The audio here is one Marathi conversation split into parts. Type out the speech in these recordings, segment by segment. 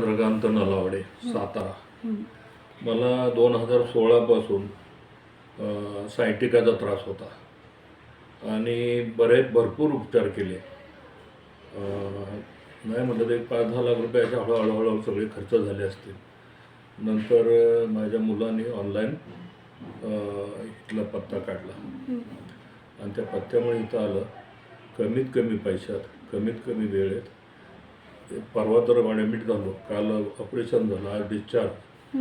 चंद्रकांत नलावडे, सातारा. मला 2016 पासून सायटिकाचा त्रास होता आणि भरपूर उपचार केले. नाही म्हटलं तर 5-10 लाख रुपयाच्या हळूहळू सगळे खर्च झाले असतील. नंतर माझ्या मुलांनी ऑनलाईन इथला पत्ता काढला आणि त्या पत्त्यामुळे इथं आलं. कमीत कमी पैशात, कमीत कमी वेळेत. परवा तर ॲडमिट झालो, काल ऑपरेशन झालं, आज डिस्चार्ज.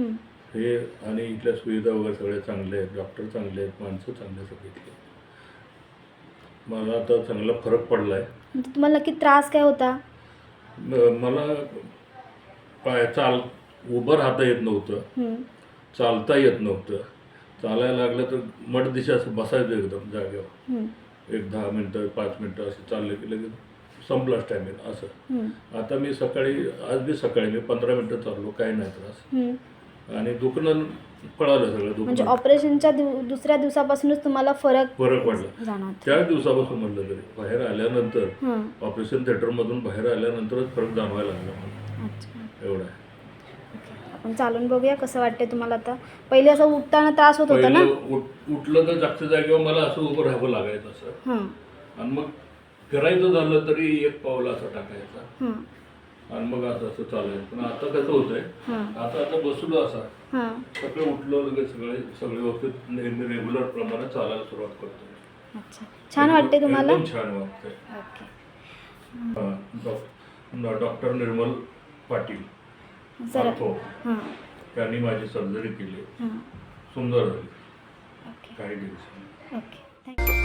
हे आणि इथल्या सुविधा वगैरे सगळे चांगले आहेत, डॉक्टर चांगले आहेत, माणसं चांगले सगळे. मला आता चांगला फरक पडला आहे. तुम्हाला नक्की त्रास काय होता? मला उभं राहता येत नव्हतं, चालता येत नव्हतं. चालायला लागलं तर मडदिशी असं बसायचं एकदम जागेवर. 10 मिनटं 5 मिनटं असं चाललं की लगेच संपला स्टॅमिना असं. आता मी सकाळी 15 मिनटं चाललो, काही नाही त्रास. आणि दुखणं पळालं सगळं. म्हणजे ऑपरेशनच्या दुसऱ्या दिवसापासूनच तुम्हाला फरक पडला. त्याच दिवसापासून म्हणलं तरी बाहेर आल्यानंतर, ऑपरेशन थिएटरमधून बाहेर आल्यानंतरच फरक जाणवायला लागला मला. एवढा आहे. आपण चालून बघूया कसं वाटतंय तुम्हाला आता. पहिले असं उठताना त्रास होत होता ना? उठलं तर जागच्या जागेवर मला असं उभं राहावं लागायचं असं. आणि मग फिरायचं झालं तरी एक पाऊल असं टाकायचा आणि मग असं चालायचं. पण आता कसं होतंय, आता बसलो असा, सगळं उठलं लगेच सगळे व्यवस्थित रेग्युलर प्रमाणे चालायला सुरुवात करतो. अच्छा, छान वाटते तुम्हाला? छान वाटतंय. डॉक्टर निर्मल पाटील त्यांनी माझी सर्जरी केली, सुंदर झाली. काही दिवस. Okay, thank you.